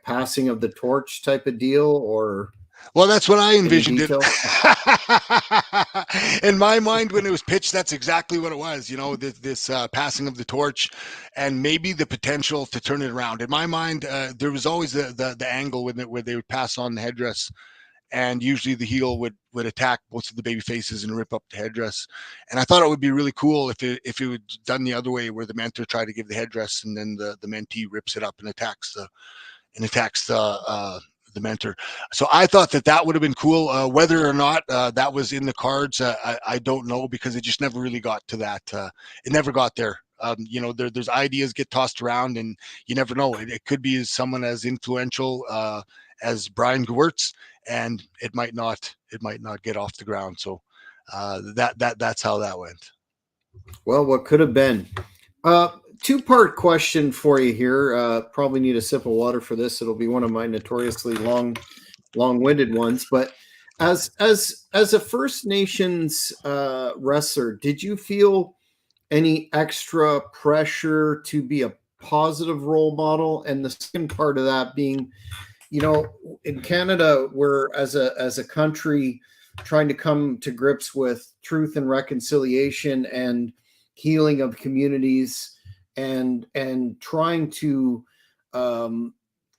[SPEAKER 1] passing of the torch type of deal, or?
[SPEAKER 2] Well, that's what I envisioned it. In my mind, when it was pitched, that's exactly what it was. This passing of the torch, and maybe the potential to turn it around. In my mind, there was always the angle where they would pass on the headdress, and usually the heel would attack both of the baby faces and rip up the headdress. And I thought it would be really cool if it would done the other way, where the mentor tried to give the headdress, and then the mentee rips it up and attacks the mentor. So I thought that would have been cool. Whether or not that was in the cards, I don't know, because it just never really got to that. It never got there. There's ideas get tossed around, and you never know. It could be someone as influential as Brian Gewirtz, and it might not get off the ground. So that's how that went.
[SPEAKER 1] Well, what could have been. Two-part question for you here. Probably need a sip of water for this. It'll be one of my notoriously long-winded ones. But as a First Nations wrestler, did you feel any extra pressure to be a positive role model? And the second part of that being, in Canada, we're as a country trying to come to grips with truth and reconciliation and healing of communities, and trying to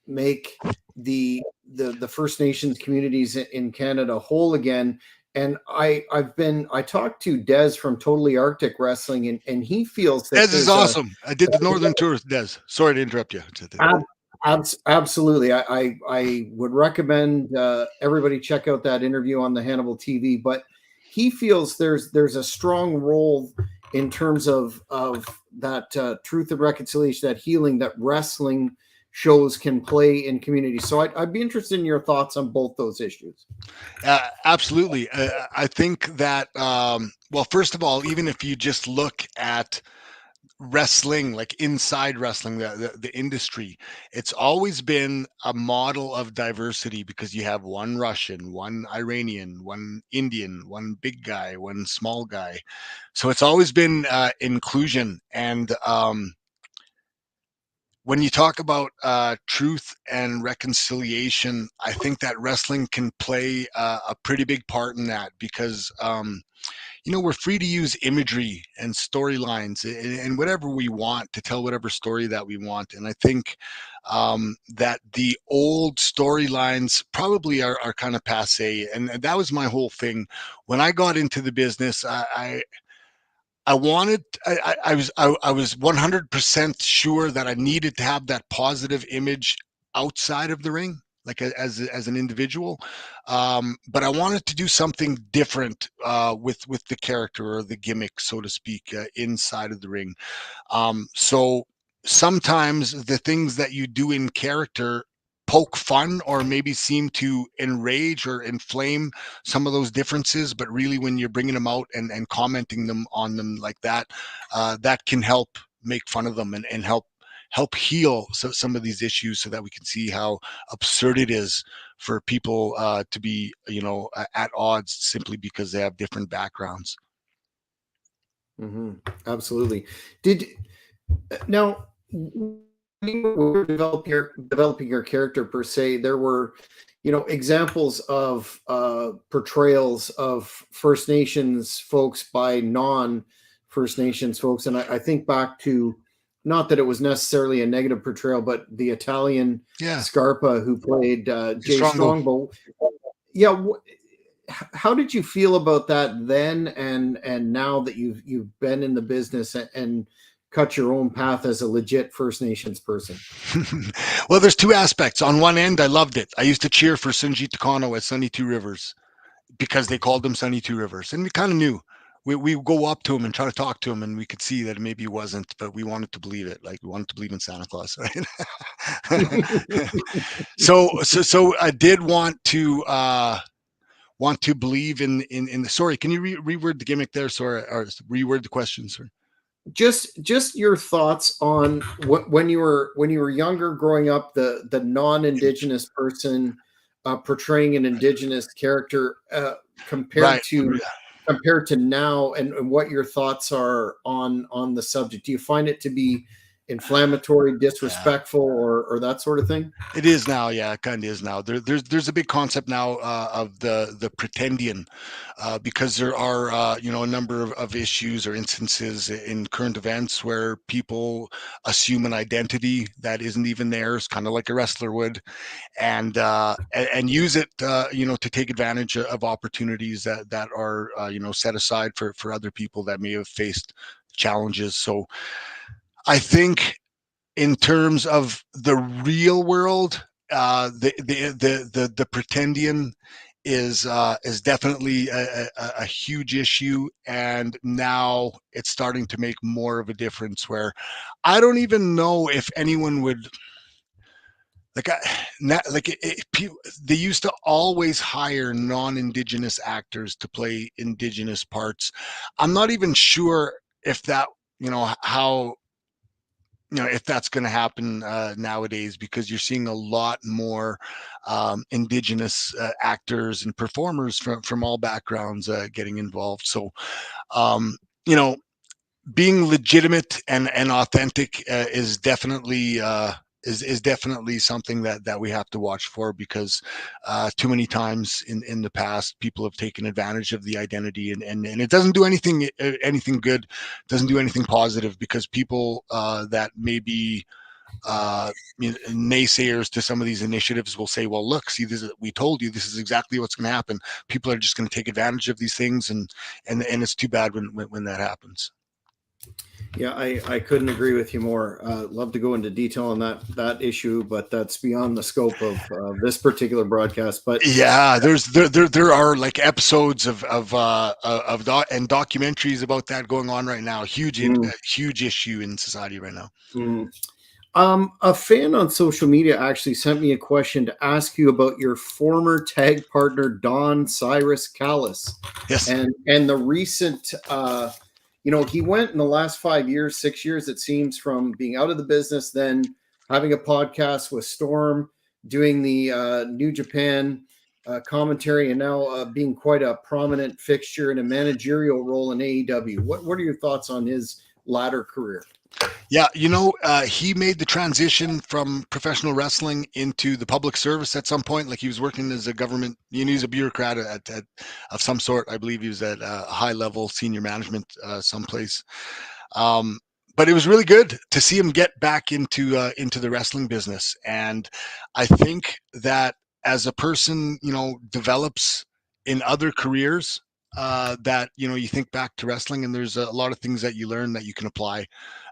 [SPEAKER 1] make the First Nations communities in Canada whole again. And I talked to Des from Totally Arctic Wrestling, and he feels that
[SPEAKER 2] Des is awesome. I did the Northern Tour with Des. Sorry to interrupt you.
[SPEAKER 1] Absolutely. I would recommend everybody check out that interview on the Hannibal TV. But he feels there's a strong role in terms of that truth and reconciliation, that healing that wrestling shows can play in community. So I'd be interested in your thoughts on both those issues.
[SPEAKER 2] Absolutely. I think that, well, first of all, even if you just look at wrestling, like inside wrestling, the industry, it's always been a model of diversity, because you have one Russian, one Iranian, one Indian, one big guy, one small guy. So it's always been inclusion. And when you talk about truth and reconciliation, I think that wrestling can play a pretty big part in that, because we're free to use imagery and storylines and whatever we want to tell whatever story that we want. And I think that the old storylines probably are kind of passe. And that was my whole thing when I got into the business. I wanted, I was 100% sure that I needed to have that positive image outside of the ring, like as an individual. But I wanted to do something different with the character, or the gimmick, so to speak, inside of the ring. So sometimes the things that you do in character poke fun, or maybe seem to enrage or inflame some of those differences, but really when you're bringing them out and commenting them on them like that, that can help make fun of them, and help heal some of these issues, so that we can see how absurd it is for people to be at odds simply because they have different backgrounds.
[SPEAKER 1] Mm-hmm. Absolutely. Did now when you were developing your character per se, there were examples of portrayals of First Nations folks by non First Nations folks, and I think back to, not that it was necessarily a negative portrayal, but the Italian
[SPEAKER 2] Yeah,
[SPEAKER 1] Scarpa who played Jay
[SPEAKER 2] Strongbow.
[SPEAKER 1] Strongbow. Yeah, how did you feel about that then, and now that you've been in the business and cut your own path as a legit First Nations person?
[SPEAKER 2] Well, there's two aspects. On one end, I loved it. I used to cheer for Sunji Takano at Sunny Two Rivers, because they called him Sunny Two Rivers, and we kind of knew. We go up to him and try to talk to him, and we could see that maybe he wasn't, but we wanted to believe it. Like, we wanted to believe in Santa Claus, right? So I did want to believe in the. Sorry, can you reword the gimmick there? Sorry, or reword the question, sir.
[SPEAKER 1] Just your thoughts on when you were younger, growing up, the non-indigenous person portraying an indigenous character,
[SPEAKER 2] Right.
[SPEAKER 1] compared to now, and what your thoughts are on the subject. Do you find it to be inflammatory,
[SPEAKER 2] Yeah.
[SPEAKER 1] disrespectful, or that sort of thing?
[SPEAKER 2] It is now, yeah, it kind of is now. There's a big concept now of the pretendian, because there are a number of issues or instances in current events where people assume an identity that isn't even theirs, kind of like a wrestler would, and use it to take advantage of opportunities that are set aside for other people that may have faced challenges. So I think, in terms of the real world, the pretendian is definitely a huge issue, and now it's starting to make more of a difference. Where I don't even know if anyone would, like, not like they used to always hire non-indigenous actors to play indigenous parts. I'm not even sure if that, how, if that's going to happen nowadays, because you're seeing a lot more indigenous actors and performers from all backgrounds getting involved. So, um, you know, being legitimate and authentic is definitely something that we have to watch for, because too many times in the past, people have taken advantage of the identity, and it doesn't do anything good, doesn't do anything positive, because people that may be naysayers to some of these initiatives will say, well, look, see, we told you this is exactly what's going to happen. People are just going to take advantage of these things, and it's too bad when that happens.
[SPEAKER 1] Yeah, I couldn't agree with you more. Love to go into detail on that issue, but that's beyond the scope of this particular broadcast. But
[SPEAKER 2] Yeah, there are like episodes and documentaries about that going on right now.
[SPEAKER 1] mm,
[SPEAKER 2] Huge issue in society right now.
[SPEAKER 1] mm. A fan on social media actually sent me a question to ask you about your former tag partner Don Cyrus Callis,
[SPEAKER 2] Yes.
[SPEAKER 1] and the recent. He went in the last 5 years, 6 years, it seems, from being out of the business, then having a podcast with Storm, doing the New Japan commentary, and now being quite a prominent fixture in a managerial role in AEW. What are your thoughts on his latter career?
[SPEAKER 2] Yeah, he made the transition from professional wrestling into the public service at some point. Like he was working as a government, he's a bureaucrat of some sort. I believe he was at a high level senior management someplace. Um, but it was really good to see him get back into the wrestling business. And I think that as a person, develops in other careers, that you think back to wrestling, and there's a lot of things that you learn that you can apply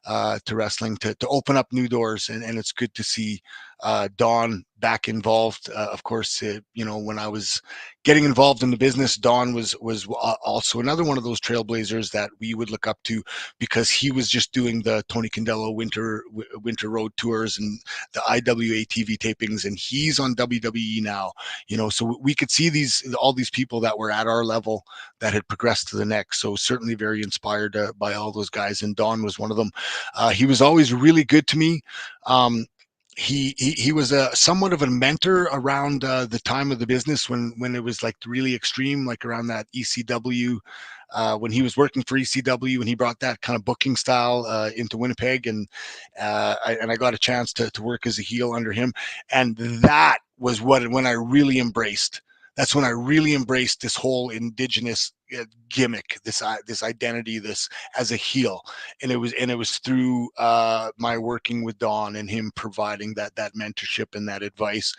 [SPEAKER 2] to wrestling to open up new doors, and it's good to see Don back involved. Of course, when I was getting involved in the business, Don was also another one of those trailblazers that we would look up to, because he was just doing the Tony Condello winter road tours and the IWA TV tapings, and he's on WWE now. So we could see all these people that were at our level that had progressed to the next. So certainly very inspired by all those guys, and Don was one of them. He was always really good to me. He was a somewhat of a mentor around the time of the business when it was like really extreme, like around that ECW, when he was working for ECW, and he brought that kind of booking style into Winnipeg, and I got a chance to work as a heel under him, and that was when I really embraced. That's when I really embraced this whole Indigenous gimmick, this identity, this as a heel, and it was through my working with Don and him providing that mentorship and that advice,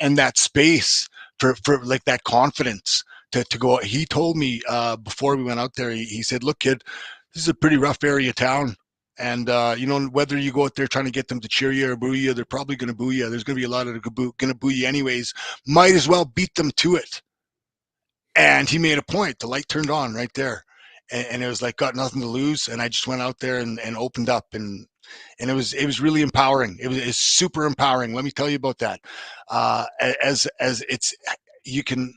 [SPEAKER 2] and that space for like that confidence to go. He told me before we went out there, he said, "Look, kid, this is a pretty rough area town." And whether you go out there trying to get them to cheer you or boo you, they're probably going to boo you. There's going to be a lot of going to boo you anyways. Might as well beat them to it. And he made a point. The light turned on right there, and it was like got nothing to lose. And I just went out there and opened up, and it was really empowering. It's super empowering. Let me tell you about that. As it's you can,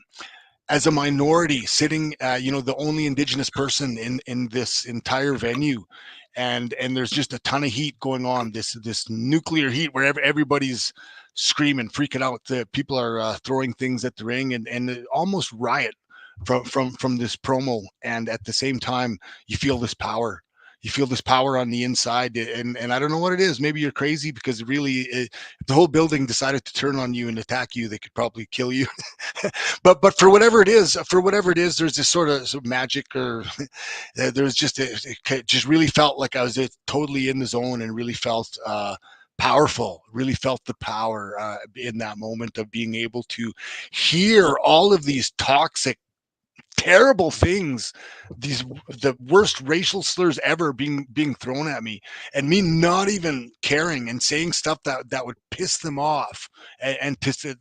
[SPEAKER 2] as a minority sitting, the only Indigenous person in this entire venue, and there's just a ton of heat going on. This nuclear heat where everybody's screaming, freaking out. The people are throwing things at the ring, and almost riot from this promo. And at the same time, you feel this power. You feel this power on the inside, and I don't know what it is. Maybe you're crazy, because really, if the whole building decided to turn on you and attack you, they could probably kill you. but for whatever it is, there's this sort of magic, or there's just it just really felt like I was totally in the zone, and really felt powerful. Really felt the power in that moment of being able to hear all of these toxic, terrible things, the worst racial slurs ever being thrown at me, and me not even caring and saying stuff that would piss them off, and to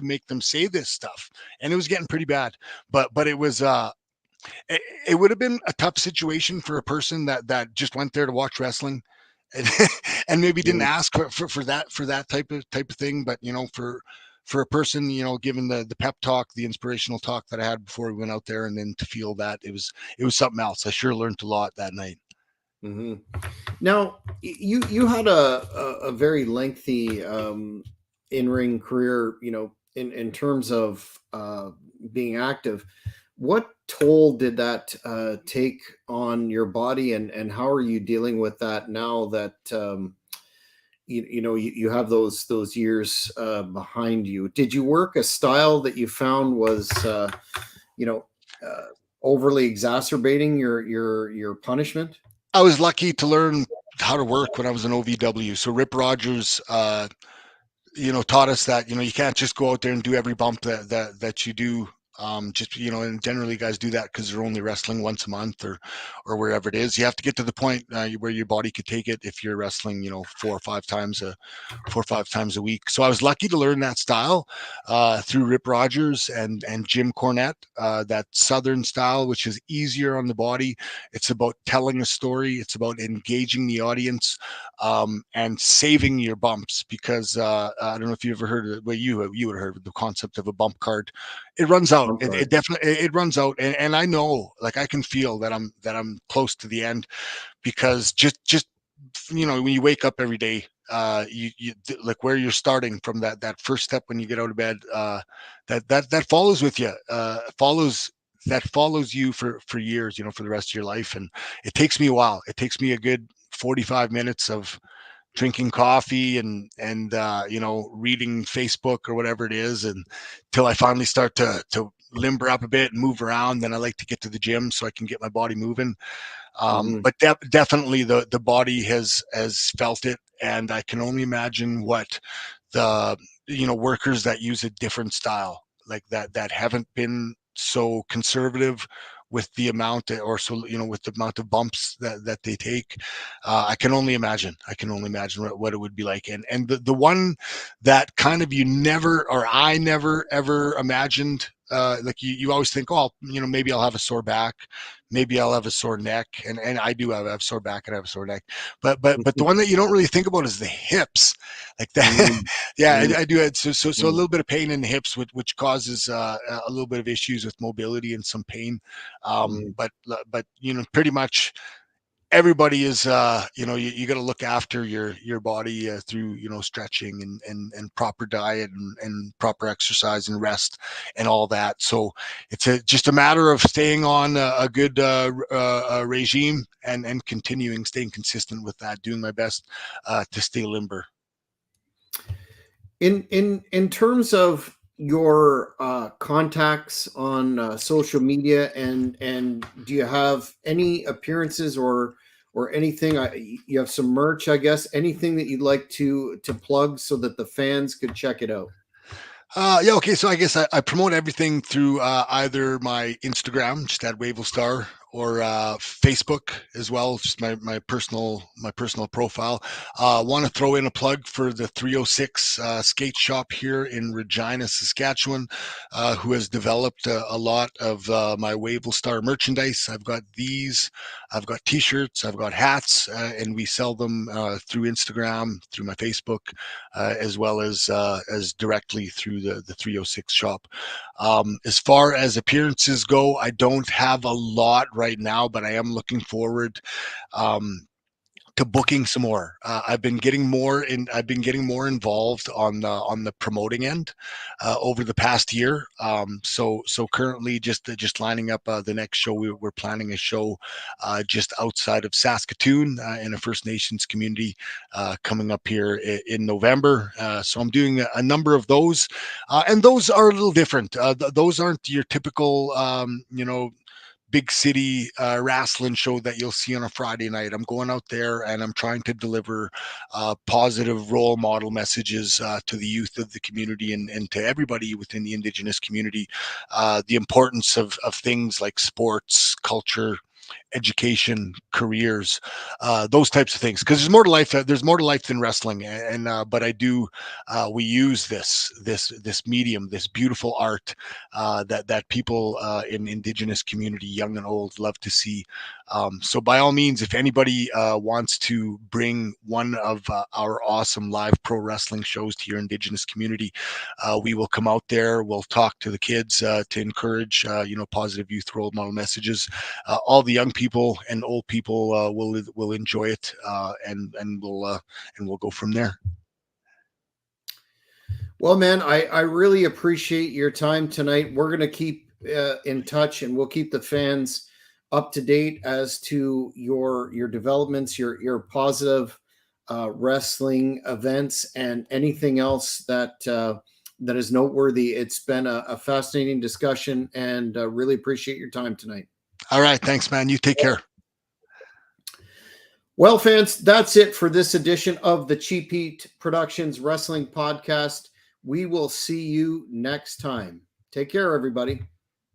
[SPEAKER 2] make them say this stuff. And it was getting pretty bad, but it was it would have been a tough situation for a person that just went there to watch wrestling, and, and maybe didn't ask for that type of thing. But for a person, given the pep talk, the inspirational talk that I had before we went out there, and then to feel that, it was something else. I sure learned a lot that night.
[SPEAKER 1] Mm-hmm. Now, you had a very lengthy in ring career. In terms of being active, what toll did that take on your body, and how are you dealing with that now that you have those years behind you? Did you work a style that you found was you know uh, overly exacerbating your punishment?
[SPEAKER 2] I was lucky to learn how to work when I was in OVW. So Rip Rogers, taught us that you can't just go out there and do every bump that you do Just, and generally guys do that because they're only wrestling once a month or wherever it is. You have to get to the point where your body could take it if you're wrestling, 4 or 5 times a week. So I was lucky to learn that style through Rip Rogers and Jim Cornette, that Southern style, which is easier on the body. It's about telling a story. It's about engaging the audience, and saving your bumps, because I don't know if you ever heard of it. Well, you would have heard of the concept of a bump card. It runs out. It definitely it runs out, and I know, like, I can feel that I'm close to the end, because just when you wake up every day, you like where you're starting from, that first step when you get out of bed, that follows with you, follows you for years, for the rest of your life. And it takes me a while. It takes me a good 45 minutes of drinking coffee and reading Facebook or whatever it is, and till I finally start to limber up a bit and move around. Then I like to get to the gym so I can get my body moving. But definitely the body has felt it, and I can only imagine what the workers that use a different style like that haven't been so conservative with the amount, with the amount of bumps that they take. I can only imagine what it would be like. And the one that kind of I never ever imagined, like you always think, oh, maybe I'll have a sore back, maybe I'll have a sore neck, and I do have sore back and I have a sore neck, but the one that you don't really think about is the hips, like that. Yeah, I do have so a little bit of pain in the hips, which causes a little bit of issues with mobility and some pain. But pretty much everybody is, you got to look after your body through stretching and proper diet and proper exercise and rest and all that. So it's just a matter of staying on a good regime and staying consistent with that, doing my best to stay limber.
[SPEAKER 1] In terms of your contacts on social media, and do you have any appearances or anything? You have some merch, I guess. Anything that you'd like to plug so that the fans could check it out?
[SPEAKER 2] Yeah, okay. So I guess I promote everything through either my Instagram, just at Wavell Starr, or Facebook as well, just my personal profile. Want to throw in a plug for the 306 skate shop here in Regina, Saskatchewan, who has developed a lot of my Wavell Starr merchandise. I've got T-shirts, I've got hats, and we sell them through Instagram, through my Facebook, as well as directly through the 306 shop. As far as appearances go, I don't have a lot right now, but I am looking forward to booking some more. I've been getting more involved on the promoting end over the past year. So currently just lining up the next show. We're planning a show just outside of Saskatoon in a First Nations community coming up here in November. So I'm doing a number of those, and those are a little different. Those aren't your typical big city wrestling show that you'll see on a Friday night. I'm going out there and I'm trying to deliver positive role model messages to the youth of the community and to everybody within the Indigenous community. The importance of things like sports, culture, education, careers, those types of things, because there's more to life. There's more to life than wrestling, and but we use this medium, this beautiful art that people in Indigenous community, young and old, love to see. So by all means, if anybody wants to bring one of our awesome live pro wrestling shows to your Indigenous community, we will come out there. We'll talk to the kids to encourage positive youth role model messages. All the young people and old people will enjoy it, and we'll go from there.
[SPEAKER 1] Well, man, I really appreciate your time tonight. We're going to keep in touch, and we'll keep the fans up to date as to your developments, your positive wrestling events, and anything else that is noteworthy. It's been a fascinating discussion, and really appreciate your time tonight.
[SPEAKER 2] All right, thanks, man. You take care.
[SPEAKER 1] Well, fans, that's it for this edition of the Cheap Heat Productions Wrestling Podcast. We will see you next time. Take care, everybody.